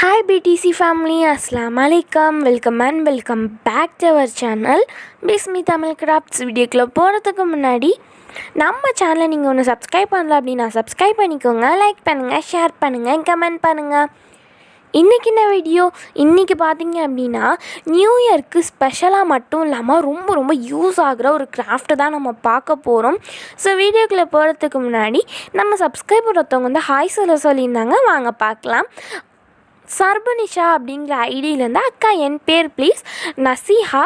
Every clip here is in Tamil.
Hi BTC family, Assalamu alaikum, welcome back to our channel Bismi Tamil Crafts. வீடியோக்குள்ள போகிறதுக்கு முன்னாடி நம்ம சேனலை நீங்கள் ஒன்று சப்ஸ்கிரைப் பண்ணல அப்படின்னா சப்ஸ்கிரைப் பண்ணிக்கோங்க, லைக் பண்ணுங்கள், ஷேர் பண்ணுங்கள், கமெண்ட் பண்ணுங்கள். இன்றைக்கி என்ன வீடியோ, இன்றைக்கி பார்த்தீங்க அப்படின்னா நியூ இயர்க்கு ஸ்பெஷலாக மட்டும் இல்லாமல் ரொம்ப யூஸ் ஆகிற ஒரு கிராஃப்ட்டு தான் நம்ம பார்க்க போகிறோம். ஸோ வீடியோக்குள்ளே போகிறதுக்கு முன்னாடி நம்ம சப்ஸ்கிரைபர் ஒருத்தவங்க வந்து ஹாய் சொல்லியிருந்தாங்க, வாங்க பார்க்கலாம். சர்பனிஷா அப்படிங்கிற ஐடியிலேருந்து அக்கா என் பேர் ப்ளீஸ் நசீஹா,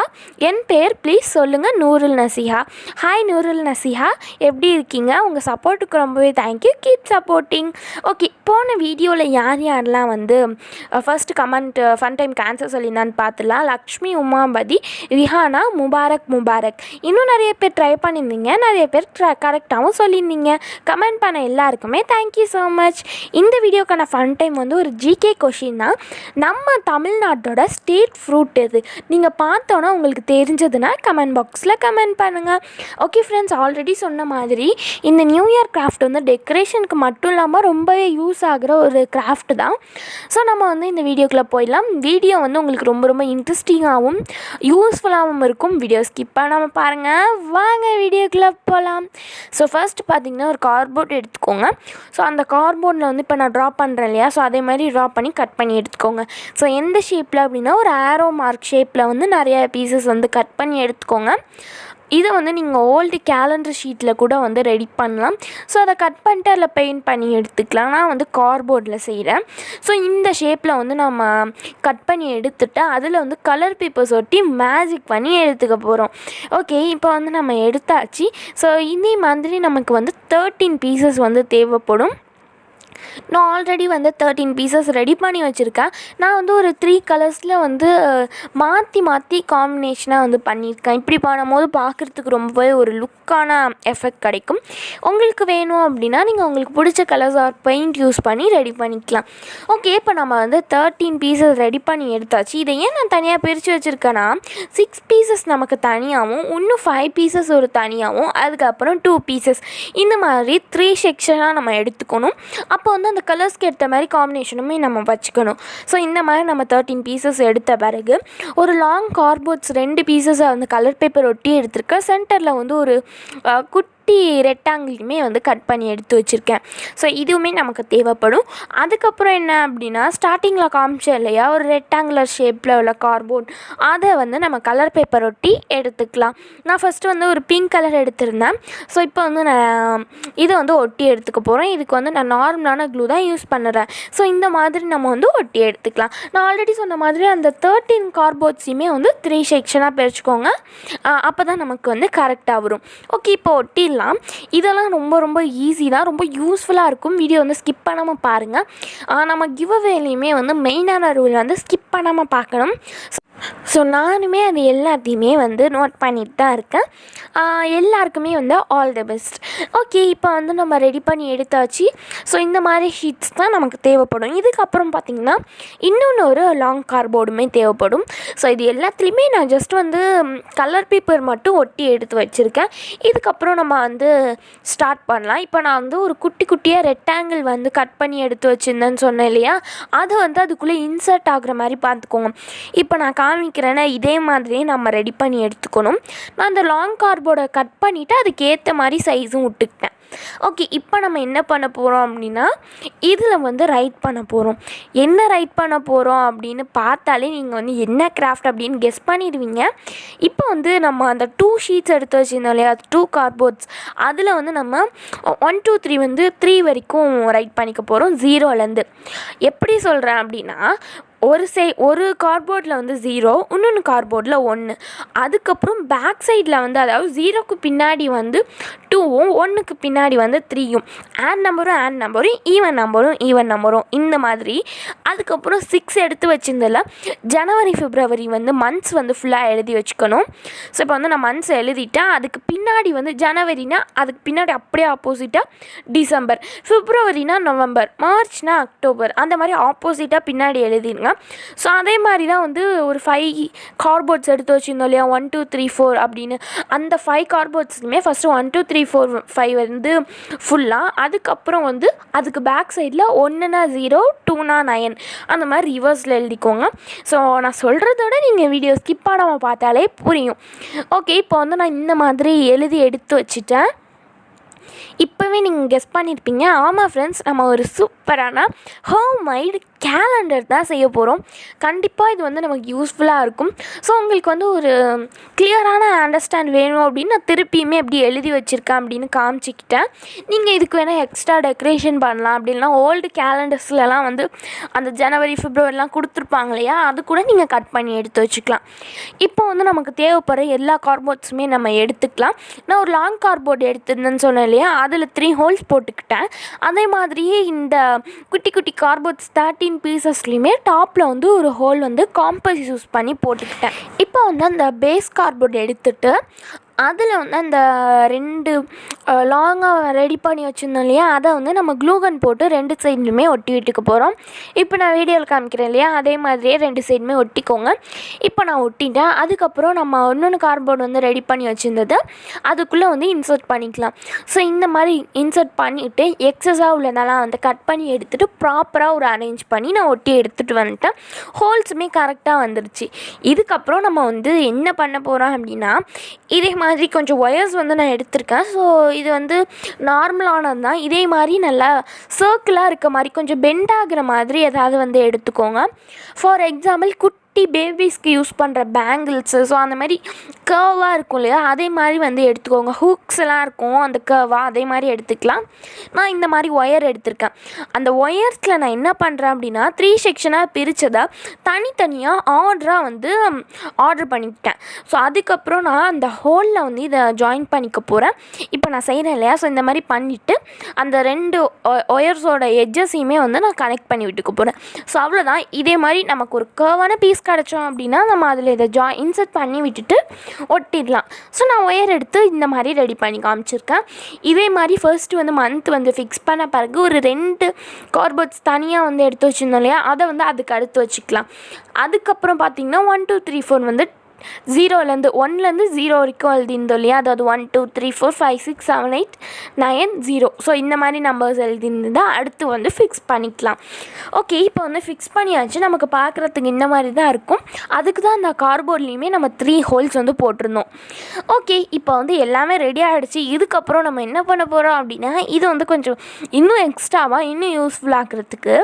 என் பேர் ப்ளீஸ் சொல்லுங்கள் நூருல் நசீஹா. ஹாய் நூருல் நசீஹா, எப்படி இருக்கீங்க? உங்கள் சப்போர்ட்டுக்கு ரொம்பவே தேங்க்யூ, கீப் சப்போர்ட்டிங். ஓகே, போன வீடியோவில் யாரெல்லாம் வந்து first comment fun time cancer சொல்லியிருந்தான்னு பார்த்துலாம். லக்ஷ்மி, உமாபதி, ரிஹானா, முபாரக். இன்னும் நிறைய பேர் ட்ரை பண்ணியிருந்தீங்க, நிறைய பேர் கரெக்டாகவும் சொல்லியிருந்தீங்க. கமெண்ட் பண்ண எல்லாருக்குமே தேங்க்யூ ஸோ மச். இந்த வீடியோக்கான ஃபன் டைம் வந்து ஒரு ஜிகே கொஷின். நம்ம தமிழ்நாட்டோட ஸ்டேட் ஃப்ரூட் எது? நீங்கள் பார்த்தோன்னா உங்களுக்கு தெரிஞ்சதுன்னா கமெண்ட் பாக்ஸில் கமெண்ட் பண்ணுங்கள். ஓகே ஃப்ரெண்ட்ஸ், ஆல்ரெடி சொன்ன மாதிரி இந்த நியூ இயர் கிராஃப்ட் வந்து டெக்கரேஷனுக்கு மட்டும் இல்லாமல் ரொம்பவே யூஸ் ஆகிற ஒரு கிராஃப்ட் தான். ஸோ நம்ம வந்து இந்த வீடியோக்குள்ளே போயிடலாம். வீடியோ வந்து உங்களுக்கு ரொம்ப இன்ட்ரெஸ்டிங்காகவும் யூஸ்ஃபுல்லாகவும் இருக்கும். வீடியோ ஸ்கிப் பண்ணாமல் பாருங்கள், வாங்க வீடியோக்குள்ளே போகலாம். ஸோ ஃபர்ஸ்ட் பார்த்திங்கன்னா ஒரு கார்ட்போர்ட் எடுத்துக்கோங்க. ஸோ அந்த கார்ட்போர்டில் வந்து இப்போ நான் ட்ரா பண்ணுறேன் இல்லையா, ஸோ அதே மாதிரி ட்ரா பண்ணி கட் பண்ணி எடுத்துக்கோங்க. ஸோ எந்த ஷேப்பில் அப்படின்னா ஒரு ஆரோ மார்க் ஷேப்பில் வந்து நிறைய பீசஸ் வந்து கட் பண்ணி எடுத்துக்கோங்க. இதை வந்து நீங்கள் ஓல்டு கேலண்டர் ஷீட்டில் கூட வந்து ரெடி பண்ணலாம். ஸோ அதை கட் பண்ணிட்டு அதில் பெயிண்ட் பண்ணி எடுத்துக்கலாம். நான் வந்து கார்ட்போர்டில் செய்கிறேன். ஸோ இந்த ஷேப்பில் வந்து நம்ம கட் பண்ணி எடுத்துட்டு அதில் வந்து கலர் பேப்பர்ஸ் ஒட்டி மேஜிக் பண்ணி எடுத்துக்க போகிறோம். ஓகே, இப்போ வந்து நம்ம எடுத்தாச்சு. ஸோ இதே மாதிரி நமக்கு வந்து 13 பீசஸ் வந்து தேவைப்படும். நான் ஆல்ரெடி வந்து 13 பீசஸ் ரெடி பண்ணி வச்சுருக்கேன். நான் வந்து ஒரு 3 கலர்ஸில் வந்து மாற்றி காம்பினேஷனாக வந்து பண்ணியிருக்கேன். இப்படி பண்ணும்போது பார்க்குறதுக்கு ரொம்பவே ஒரு லுக்கான எஃபெக்ட் கிடைக்கும். உங்களுக்கு வேணும் அப்படின்னா நீங்கள் உங்களுக்கு பிடிச்ச கலர்ஸ் ஆர் பெயிண்ட் யூஸ் பண்ணி ரெடி பண்ணிக்கலாம். ஓகே, இப்போ நம்ம வந்து 13 பீசஸ் ரெடி பண்ணி எடுத்தாச்சு. இதை ஏன் நான் தனியாக பிரித்து வச்சுருக்கேன்னா 6 பீசஸ் நமக்கு தனியாகவும், இன்னும் 5 பீசஸ் ஒரு தனியாகவும், அதுக்கப்புறம் 2 பீசஸ், இந்த மாதிரி 3 செக்ஷனாக நம்ம எடுத்துக்கணும். அப்போ வந்து அந்த கலர்ஸ்க்கு ஏற்ற மாதிரி காம்பினேஷனுமே நம்ம வச்சுக்கணும். ஸோ இந்த மாதிரி நம்ம 13 பீசஸ் எடுத்த பிறகு ஒரு லாங் கார்ட்போர்ட்ஸ் 2 பீசஸை வந்து கலர் பேப்பர் ஒட்டி எடுத்துருக்கேன். சென்டரில் வந்து ஒரு குட்டி ரெக்டாங்கிளுமே வந்து கட் பண்ணி எடுத்து வச்சுருக்கேன். ஸோ இதுவுமே நமக்கு தேவைப்படும். அதுக்கப்புறம் என்ன அப்படின்னா ஸ்டார்டிங்கில் காமிச்சேன் இல்லையா ஒரு ரெக்டாங்குலர் ஷேப்பில் உள்ள கார்ட்போர்ட், அதை வந்து நம்ம கலர் பேப்பர் ஒட்டி எடுத்துக்கலாம். நான் ஃபஸ்ட்டு வந்து ஒரு பிங்க் கலர் எடுத்திருந்தேன். ஸோ இப்போ வந்து நான் இதை வந்து ஒட்டி எடுத்துக்க போகிறேன். இதுக்கு வந்து நான் நார்மலான க்ளூ தான் யூஸ் பண்ணுறேன். ஸோ இந்த மாதிரி நம்ம வந்து ஒட்டி எடுத்துக்கலாம். நான் ஆல்ரெடி சொன்ன மாதிரி அந்த 13 கார்ட்போர்ட்ஸையுமே வந்து 3 செக்ஷனாக பிரிச்சுக்கோங்க. அப்போ தான் நமக்கு வந்து கரெக்டாக வரும். ஓகே, இப்போ ஒட்டிடலாம். இதெல்லாம் ரொம்ப ஈஸி தான், ரொம்ப யூஸ்ஃபுல்லாக இருக்கும். வீடியோ வந்து ஸ்கிப் பண்ணாமல் பாருங்கள். நம்ம கிவ் அவேலையுமே வந்து மெயினான ரூல் வந்து ஸ்கிப் பண்ணாமல் பார்க்கணும். ஸோ நானுமே அது எல்லாத்தையுமே வந்து நோட் பண்ணிட்டு தான் இருக்கேன். எல்லாருக்குமே வந்து ஆல் தி பெஸ்ட். ஓகே, இப்போ வந்து நம்ம ரெடி பண்ணி எடுத்தாச்சு. ஸோ இந்த மாதிரி ஷீட்ஸ் தான் நமக்கு தேவைப்படும். இதுக்கப்புறம் பார்த்திங்கன்னா இன்னொன்று ஒரு லாங் கார்ட்போர்டுமே தேவைப்படும். ஸோ இது எல்லாத்துலேயுமே நான் ஜஸ்ட் வந்து கலர் பேப்பர் மட்டும் ஒட்டி எடுத்து வச்சுருக்கேன். இதுக்கப்புறம் நம்ம வந்து ஸ்டார்ட் பண்ணலாம். இப்போ நான் வந்து ஒரு குட்டியாக ரெக்டாங்கிள் வந்து கட் பண்ணி எடுத்து வச்சுருந்தேன்னு சொன்னேன் இல்லையா, அது வந்து அதுக்குள்ளே இன்சர்ட் ஆகுற மாதிரி பார்த்துக்கோங்க. இப்போ நான் காமிக்கிறேன்னா இதே மாதிரி நம்ம ரெடி பண்ணி எடுத்துக்கணும். நான் அந்த லாங் கார்ட்போர்டை கட் பண்ணிவிட்டு அதுக்கு ஏற்ற மாதிரி சைஸும் விட்டுக்கிட்டேன். ஓகே, இப்போ நம்ம என்ன பண்ண போகிறோம் அப்படின்னா இதில் வந்து ரைட் பண்ண போகிறோம். என்ன ரைட் பண்ண போகிறோம் அப்படின்னு பார்த்தாலே நீங்கள் வந்து என்ன கிராஃப்ட் அப்படின்னு கெஸ் பண்ணிடுவீங்க. இப்போ வந்து நம்ம அந்த 2 ஷீட்ஸ் எடுத்து வச்சுருந்தோம் இல்லையா, 2 கார்ட்போர்ட்ஸ், அதில் வந்து நம்ம 1 2 3 வந்து 3 வரைக்கும் ரைட் பண்ணிக்க போகிறோம், 0லேருந்து. எப்படி சொல்கிறேன் அப்படின்னா ஒரு கார்ட்போர்டில் வந்து 0, இன்னொன்று கார்ட்போர்டில் 1, அதுக்கப்புறம் பேக் சைடில் வந்து அதாவது 0க்கு பின்னாடி வந்து 2வும் 1க்கு பின்னாடி வந்து 3யும், ஆட் நம்பரும் ஈவன் நம்பரும் இந்த மாதிரி. அதுக்கப்புறம் 6 எடுத்து வச்சிருந்ததில் ஜனவரி பிப்ரவரி வந்து மந்த்ஸ் வந்து ஃபுல்லாக எழுதி வச்சுக்கணும். ஸோ இப்போ வந்து நான் மந்த்ஸ் எழுதிட்டேன். அதுக்கு பின்னாடி வந்து ஜனவரினா அதுக்கு பின்னாடி அப்படியே ஆப்போசிட்டாக டிசம்பர், பிப்ரவரினா நவம்பர், மார்ச்னா அக்டோபர், அந்த மாதிரி ஆப்போசிட்டாக பின்னாடி எழுதிடுங்க. எடுத்துக்கோங்க. ஸோ அதே மாதிரி தான் வந்து ஒரு 5 கார்ட்போர்ட்ஸ் எடுத்து வச்சுருந்தோம் இல்லையா, 1 2 3 4 அப்படின்னு. அந்த 5 கார்ட்போர்ட்ஸ்லையுமே ஃபஸ்ட்டு 1 2 3 4 5 வந்து ஃபுல்லாக, அதுக்கப்புறம் வந்து அதுக்கு பேக் சைடில் 1னா 0 2னா 9 அந்த மாதிரி ரிவர்ஸில் எழுதிக்கோங்க. ஸோ நான் சொல்கிறதோட நீங்கள் வீடியோ ஸ்கிப் பண்ணாமல் பார்த்தாலே புரியும். ஓகே, இப்போ வந்து நான் இந்த மாதிரி எழுதி எடுத்து வச்சுட்டேன். இப்போவே நீங்கள் கெஸ் பண்ணியிருப்பீங்க. ஆமாம் ஃப்ரெண்ட்ஸ், நம்ம ஒரு சூப்பரான ஹோம் மேட் கேலண்டர் தான் செய்ய போகிறோம். கண்டிப்பாக இது வந்து நமக்கு யூஸ்ஃபுல்லாக இருக்கும். ஸோ உங்களுக்கு வந்து ஒரு கிளியரான அண்டர்ஸ்டாண்ட் வேணும் அப்படின்னு நான் திருப்பியுமே எப்படி எழுதி வச்சுருக்கேன் அப்படின்னு காமிச்சிக்கிட்டேன். நீங்கள் இதுக்கு வேணால் எக்ஸ்ட்ரா டெக்கரேஷன் பண்ணலாம். அப்படின்னா ஓல்டு கேலண்டர்ஸ்லாம் வந்து அந்த ஜனவரி பிப்ரவரிலாம் கொடுத்துருப்பாங்க இல்லையா, அது கூட நீங்கள் கட் பண்ணி எடுத்து வச்சுக்கலாம். இப்போ வந்து நமக்கு தேவைப்படுற எல்லா கார்ட்போர்ட்ஸுமே நம்ம எடுத்துக்கலாம். நான் ஒரு லாங் கார்ட்போர்ட் எடுத்துருந்தேன்னு சொன்னேன் இல்லையா, அதில் 3 ஹோல்ஸ் போட்டுக்கிட்டேன். அதே மாதிரியே இந்த குட்டி குட்டி கார்ட்போர்ட்ஸ் 13 பீசஸ்லையுமே டாப்பில் வந்து ஒரு ஹோல் வந்து காம்பஸ் யூஸ் பண்ணி போட்டுக்கிட்டேன். இப்போ வந்து அந்த பேஸ் கார்ட்போர்ட் எடுத்துகிட்டு அதில் வந்து அந்த 2 லாங்காக ரெடி பண்ணி வச்சுருந்தோம் இல்லையா, அதை வந்து நம்ம க்ளூகன் போட்டு 2 சைடுமே ஒட்டி விட்டுக்க போகிறோம். இப்போ நான் வீடியோவில் காமிக்கிறேன் இல்லையா, அதே மாதிரியே 2 சைடுமே ஒட்டிக்கோங்க. இப்போ நான் ஒட்டிட்டேன். அதுக்கப்புறம் நம்ம இன்னொன்று கார்ட்போர்டு வந்து ரெடி பண்ணி வச்சுருந்தது அதுக்குள்ளே வந்து இன்சர்ட் பண்ணிக்கலாம். ஸோ இந்த மாதிரி இன்சர்ட் பண்ணிவிட்டு எக்ஸஸாக உள்ளதெல்லாம் வந்து கட் பண்ணி எடுத்துகிட்டு ப்ராப்பராக ஒரு அரேஞ்ச் பண்ணி நான் ஒட்டி எடுத்துகிட்டு வந்துட்டேன். ஹோல்ஸுமே கரெக்டாக வந்துருச்சு. இதுக்கப்புறம் நம்ம வந்து என்ன பண்ண போகிறோம் அப்படின்னா, இதே மாதிரி கொஞ்சம் ஒயர்ஸ் வந்து நான் எடுத்திருக்கேன். ஸோ இது வந்து நார்மலானது தான். இதே மாதிரி நல்லா சர்க்கிளாக இருக்க மாதிரி கொஞ்சம் பெண்ட் ஆகிற மாதிரி ஏதாவது வந்து எடுத்துக்கோங்க. ஃபார் எக்ஸாம்பிள் பேபிஸ்க்கு யூஸ் பண்ணுற பேங்கிள்ஸு, ஸோ அந்த மாதிரி கர்வாக இருக்கும் இல்லையா, அதே மாதிரி வந்து எடுத்துக்கோங்க. ஹூக்ஸ் எல்லாம் இருக்கும் அந்த கர்வாக, அதே மாதிரி எடுத்துக்கலாம். நான் இந்த மாதிரி ஒயர் எடுத்திருக்கேன். அந்த ஒயர்ஸில் நான் என்ன பண்ணுறேன் அப்படின்னா 3 செக்ஷனாக பிரித்ததை தனித்தனியாக ஆர்டராக வந்து ஆர்டர் பண்ணிக்கிட்டேன். ஸோ அதுக்கப்புறம் நான் அந்த ஹோலில் வந்து இதை ஜாயின் பண்ணிக்க போகிறேன். இப்போ நான் செய்கிறேன் இல்லையா, ஸோ இந்த மாதிரி பண்ணிவிட்டு அந்த 2 ஒயர்ஸோட எட்ஜஸையுமே வந்து நான் கனெக்ட் பண்ணி விட்டுக்க போகிறேன். ஸோ அவ்வளோதான். இதே மாதிரி நமக்கு ஒரு கர்வான பீஸ் கிடச்சோம் அப்படின்னா நம்ம அதில் இதை இன்சர்ட் பண்ணி விட்டுட்டு ஒட்டிடலாம். ஸோ நான் ஒயர் எடுத்து இந்த மாதிரி ரெடி பண்ணி காமிச்சிருக்கேன். இதே மாதிரி ஃபர்ஸ்ட்டு வந்து மந்த் வந்து ஃபிக்ஸ் பண்ண பிறகு ஒரு 2 கார்ட்போர்ட்ஸ் தனியாக வந்து எடுத்து வச்சுருந்தோம் இல்லையா, அதை வந்து அதுக்கு அடுத்து வச்சுக்கலாம். அதுக்கப்புறம் பார்த்திங்கன்னா 1 2 3 4 வந்து 0லேருந்து 1லேருந்து 0 வரைக்கும் எழுதியிருந்தோம் இல்லையா, அதாவது 1 2 3 4 5 6 7 8 9 0. ஸோ இந்த மாதிரி நம்பர்ஸ் எழுதியிருந்தால் அடுத்து வந்து ஃபிக்ஸ் பண்ணிக்கலாம். ஓகே, இப்போ வந்து ஃபிக்ஸ் பண்ணியாச்சு. நமக்கு பார்க்குறதுக்கு இந்த மாதிரி தான் இருக்கும். அதுக்கு தான் அந்த கார்ட்போர்ட்லேயுமே நம்ம 3 ஹோல்ஸ் வந்து போட்டிருந்தோம். ஓகே, இப்போ வந்து எல்லாமே ரெடி ஆகிடுச்சு. இதுக்கப்புறம் நம்ம என்ன பண்ண போகிறோம் அப்படின்னா, இது வந்து கொஞ்சம் இன்னும் எக்ஸ்ட்ராவாக இன்னும் யூஸ்ஃபுல்லாகிறதுக்கு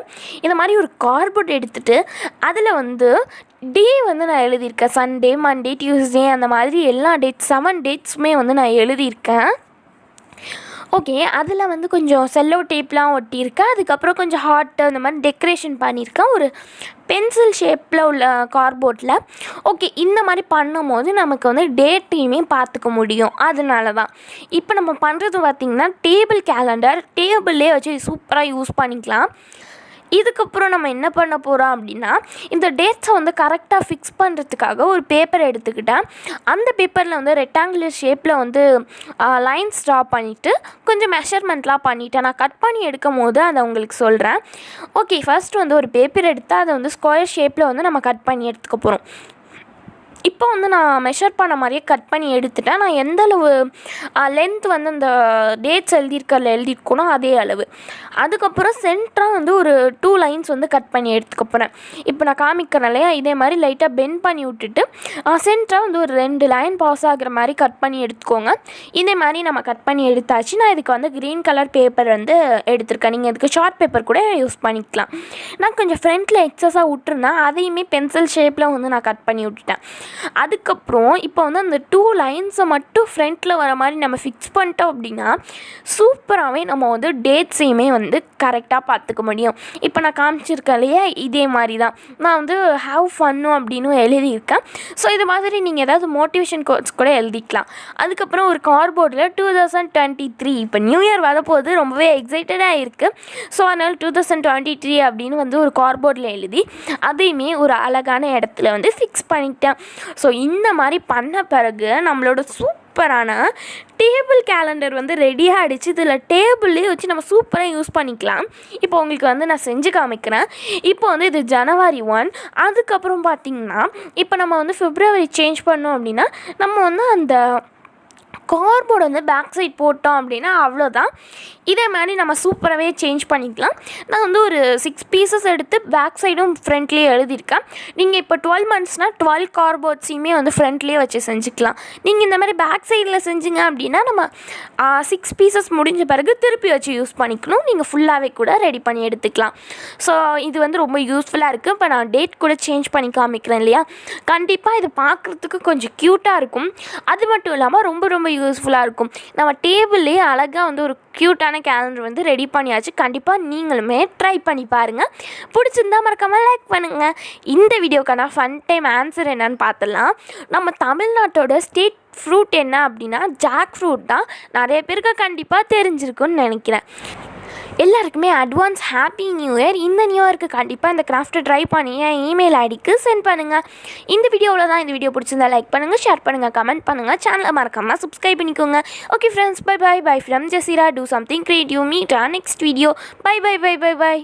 இந்த மாதிரி ஒரு கார்ட்போர்ட் எடுத்துகிட்டு அதில் வந்து டே வந்து நான் எழுதியிருக்கேன். சண்டே, மண்டே, டியூஸ்டே அந்த மாதிரி எல்லா 7 டேட்ஸுமே வந்து நான் எழுதியிருக்கேன். ஓகே, அதில் வந்து கொஞ்சம் செல்லோ டேப்லாம் ஒட்டியிருக்கேன். அதுக்கப்புறம் கொஞ்சம் ஹார்ட்டு அந்த மாதிரி டெக்கரேஷன் பண்ணியிருக்கேன் ஒரு பென்சில் ஷேப்பில் உள்ள கார்ட்போர்டில். ஓகே, இந்த மாதிரி பண்ணும் போது நமக்கு வந்து டேட்டையுமே பார்த்துக்க முடியும். அதனால தான் இப்போ நம்ம பண்ணுறது பார்த்திங்கன்னா டேபிள் கேலண்டர். டேபிள்லே வச்சு சூப்பராக யூஸ் பண்ணிக்கலாம். இதுக்கப்புறம் நம்ம என்ன பண்ண போகிறோம் அப்படின்னா, இந்த டேட்ஸை வந்து கரெக்டாக ஃபிக்ஸ் பண்ணுறதுக்காக ஒரு பேப்பர் எடுத்துக்கிட்டேன். அந்த பேப்பரில் வந்து ரெக்டாங்குலர் ஷேப்பில் வந்து லைன்ஸ் ட்ரா பண்ணிவிட்டு கொஞ்சம் மெஷர்மெண்ட்லாம் பண்ணிவிட்டேன். நான் கட் பண்ணி எடுக்கும் போது அதை உங்களுக்கு சொல்கிறேன். ஓகே, ஃபர்ஸ்ட் வந்து ஒரு பேப்பர் எடுத்து அதை வந்து ஸ்கொயர் ஷேப்பில் வந்து நம்ம கட் பண்ணி எடுத்துக்க போகிறோம். இப்போ வந்து நான் மெஷர் பண்ண மாதிரியே கட் பண்ணி எடுத்துட்டேன். நான் எந்த அளவு லென்த் வந்து அந்த டேட்ஸ் எழுதியிருக்கணும் அதே அளவு. அதுக்கப்புறம் சென்டராக வந்து ஒரு 2 லைன்ஸ் வந்து கட் பண்ணி எடுத்துக்க போகிறேன். இப்போ நான் காமிக்கிறேன் இல்லையா, இதே மாதிரி லைட்டாக பெண்ட் பண்ணி விட்டுட்டு சென்டராக வந்து ஒரு 2 லைன் பாஸ் ஆகிற மாதிரி கட் பண்ணி எடுத்துக்கோங்க. இதே மாதிரி நம்ம கட் பண்ணி எடுத்தாச்சு. நான் இதுக்கு வந்து க்ரீன் கலர் பேப்பர் வந்து எடுத்திருக்கேன். நீங்கள் இதுக்கு ஷார்ட் பேப்பர் கூட யூஸ் பண்ணிக்கலாம். நான் கொஞ்சம் ஃப்ரண்ட்டில் எக்ஸஸாக விட்டுருந்தேன், அதையுமே பென்சில் ஷேப்பில் வந்து நான் கட் பண்ணி விட்டுட்டேன். அதுக்கப்புறம் இப்போ வந்து அந்த 2 லைன்ஸை மட்டும் ஃப்ரண்ட்டில் வர மாதிரி நம்ம ஃபிக்ஸ் பண்ணிட்டோம் அப்படின்னா சூப்பராகவே நம்ம வந்து டேட்ஸையுமே வந்து கரெக்டாக பார்த்துக்க முடியும். இப்போ நான் காமிச்சிருக்கேன் இல்லையா, இதே மாதிரி தான் நான் வந்து ஹாவ் ஃபன்னு அப்படின்னு எழுதியிருக்கேன். ஸோ இது மாதிரி நீங்கள் ஏதாவது மோட்டிவேஷன் கோட்ஸ் கூட எழுதிக்கலாம். அதுக்கப்புறம் ஒரு கார்ட்போர்டில் 2023 இப்போ நியூ இயர் வரப்போது ரொம்பவே எக்ஸைட்டடாக இருக்குது. ஸோ அதனால் 2023 அப்படின்னு வந்து ஒரு கார்ட்போர்டில் எழுதி அதையுமே ஒரு அழகான இடத்துல வந்து ஃபிக்ஸ் பண்ணிட்டேன். ஸோ இந்த மாதிரி பண்ண பிறகு நம்மளோட சூப்பரான டேபிள் கேலண்டர் வந்து ரெடி ஆகிடுச்சு. இதில் டேபிள்லேயே வச்சு நம்ம சூப்பராக யூஸ் பண்ணிக்கலாம். இப்போ உங்களுக்கு வந்து நான் செஞ்சு காமிக்கிறேன். இப்போ வந்து இது January 1. அதுக்கப்புறம் பார்த்திங்கன்னா இப்போ நம்ம வந்து February சேஞ்ச் பண்ணோம் அப்படின்னா நம்ம வந்து அந்த கார்போர்டு வந்து பேக் சைட் போட்டோம் அப்படின்னா அவ்வளோதான். இதே மாதிரி நம்ம சூப்பராகவே சேஞ்ச் பண்ணிக்கலாம். நான் வந்து ஒரு 6 பீசஸ் எடுத்து பேக் சைடும் ஃப்ரண்ட்லேயே எழுதியிருக்கேன். நீங்கள் இப்போ 12 மந்த்ஸ்னால் 12 கார்போர்ட்ஸையுமே வந்து ஃப்ரண்ட்லேயே வச்சு செஞ்சுக்கலாம். நீங்கள் இந்த மாதிரி பேக் சைடில் செஞ்சிங்க அப்படின்னா நம்ம 6 பீசஸ் முடிஞ்ச பிறகு திருப்பி வச்சு யூஸ் பண்ணிக்கணும். நீங்கள் ஃபுல்லாகவே கூட ரெடி பண்ணி எடுத்துக்கலாம். ஸோ இது வந்து ரொம்ப யூஸ்ஃபுல்லாக இருக்குது. இப்போ நான் டேட் கூட சேஞ்ச் பண்ணி காமிக்கிறேன் இல்லையா. கண்டிப்பாக இது பார்க்குறதுக்கு கொஞ்சம் க்யூட்டாக இருக்கும். அது மட்டும் இல்லாமல் ரொம்ப ரொம்ப யூஸ்ஃபுல்லாக இருக்கும். நம்ம டேபிள்லேயே அழகாக வந்து ஒரு க்யூட்டான கேலண்டர் வந்து ரெடி பண்ணியாச்சு. கண்டிப்பாக நீங்களுமே ட்ரை பண்ணி பாருங்கள். பிடிச்சிருந்தா மறக்காமல் லைக் பண்ணுங்கள். இந்த வீடியோக்கான ஃபன் டைம் ஆன்சர் என்னன்னு பார்த்துடலாம். நம்ம தமிழ்நாட்டோட ஸ்டேட் ஃப்ரூட் என்ன அப்படின்னா ஜாக் ஃப்ரூட் தான். நிறைய பேருக்கு கண்டிப்பாக தெரிஞ்சிருக்குன்னு நினைக்கிறேன். எல்லாருக்குமே அட்வான்ஸ் ஹாப்பி நியூ இயர். இந்த நியூ இயருக்கு கண்டிப்பாக இந்த கிராஃப்ட்டை ட்ரை பண்ணி என் இமெயில் ஐடிக்கு சென்ட் பண்ணுங்கள். இந்த வீடியோவில் தான். இந்த வீடியோ பிடிச்சிருந்தா லைக் பண்ணுங்கள், ஷேர் பண்ணுங்கள், கமெண்ட் பண்ணுங்கள். சேனலை மறக்காமல் சப்ஸ்கிரைப் பண்ணிக்கோங்க. Okay friends, bye bye bye from Jaseera. Do something creative. Meet on next video. Bye bye bye bye by.